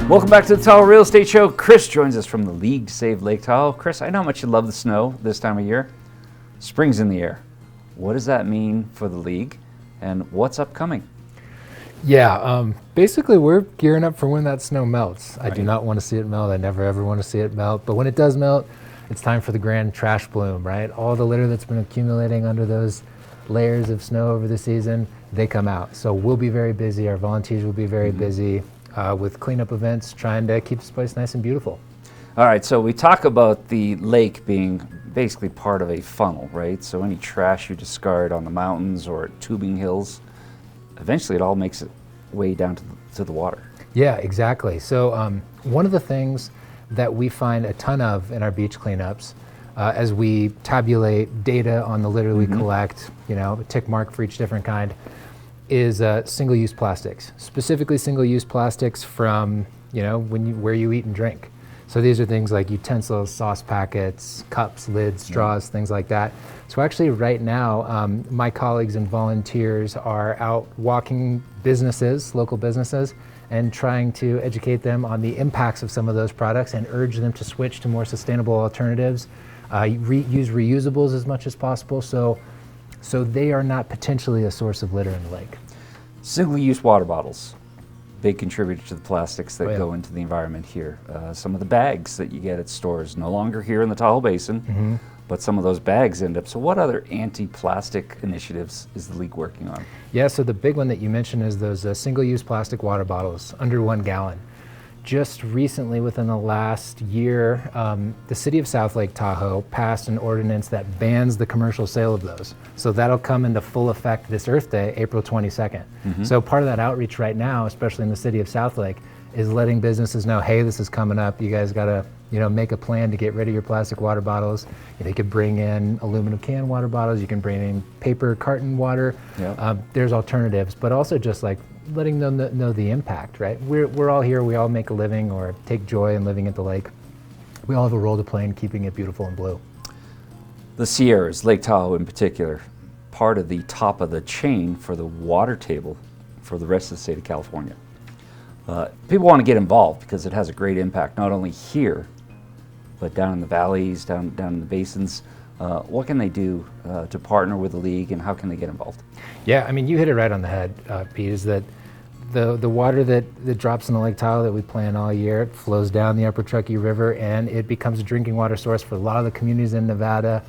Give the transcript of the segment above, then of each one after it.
Welcome back to the Tahoe Real Estate Show. Chris joins us from the League to Save Lake Tahoe. Chris, I know how much you love the snow this time of year. Spring's in the air. What does that mean for the League, and what's upcoming? Yeah, basically we're gearing up for when that snow melts. Right. I do not want to see it melt. I never ever want to see it melt. But when it does melt, it's time for the grand trash bloom, right? All the litter that's been accumulating under those layers of snow over the season, they come out. So we'll be very busy. Our volunteers will be very busy with cleanup events, trying to keep this place nice and beautiful. All right, so we talk about the lake being basically part of a funnel, right? So any trash you discard on the mountains or at tubing hills, eventually it all makes its way down to the water. Yeah, exactly. So one of the things that we find a ton of in our beach cleanups, as we tabulate data on the litter we collect, a tick mark for each different kind, is single-use plastics, specifically single-use plastics from where you eat and drink. So these are things like utensils, sauce packets, cups, lids, straws, things like that. So actually right now, my colleagues and volunteers are out walking businesses, local businesses, and trying to educate them on the impacts of some of those products and urge them to switch to more sustainable alternatives, use reusables as much as possible, so they are not potentially a source of litter in the lake. Single-use water bottles, big contributor to the plastics that go into the environment here. Some of the bags that you get at stores, no longer here in the Tahoe Basin, but some of those bags end up. So what other anti-plastic initiatives is the League working on? Yeah, so the big one that you mentioned is those single-use plastic water bottles, under 1 gallon. Just recently, within the last year, the city of South Lake Tahoe passed an ordinance that bans the commercial sale of those. So that'll come into full effect this Earth Day, April 22nd. So part of that outreach right now, especially in the city of South Lake, is letting businesses know, hey, this is coming up. You guys gotta, make a plan to get rid of your plastic water bottles. You could bring in aluminum can water bottles. You can bring in paper carton water. There's alternatives, but also just like letting them know the impact, right? We're all here, we all make a living or take joy in living at the lake. We all have a role to play in keeping it beautiful and blue. The Sierras, Lake Tahoe in particular, part of the top of the chain for the water table for the rest of the state of California. People want to get involved because it has a great impact, not only here, but down in the valleys, down in the basins. What can they do to partner with the League, and how can they get involved? Yeah, I mean, you hit it right on the head, Pete, is that the water that drops in the Lake Tahoe that we plan all year flows down the Upper Truckee River, and it becomes a drinking water source for a lot of the communities in Nevada,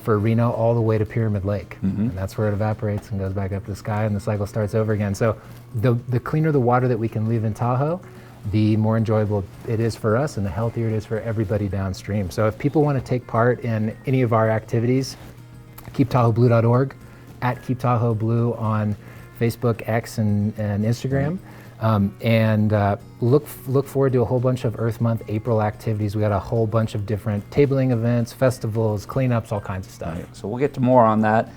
for Reno, all the way to Pyramid Lake. And that's where it evaporates and goes back up to the sky, and the cycle starts over again. So the cleaner the water that we can leave in Tahoe, the more enjoyable it is for us and the healthier it is for everybody downstream. So if people want to take part in any of our activities, keeptahoeblue.org, at Keep Tahoe Blue on Facebook, X, and Instagram. Look forward to a whole bunch of Earth Month April activities. We got a whole bunch of different tabling events, festivals, cleanups, all kinds of stuff. Right. So we'll get to more on that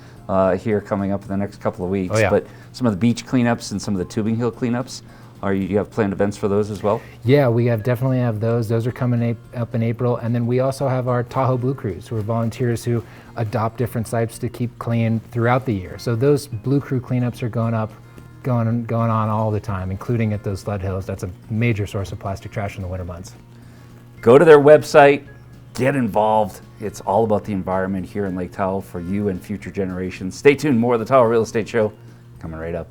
here coming up in the next couple of weeks. But some of the beach cleanups and some of the tubing hill cleanups, you have planned events for those as well? Yeah, we definitely have those. Those are coming up in April. And then we also have our Tahoe Blue Crews, who are volunteers who adopt different sites to keep clean throughout the year. So those Blue Crew cleanups are going on all the time, including at those sled hills. That's a major source of plastic trash in the winter months. Go to their website, get involved. It's all about the environment here in Lake Tahoe for you and future generations. Stay tuned, more of the Tahoe Real Estate Show coming right up.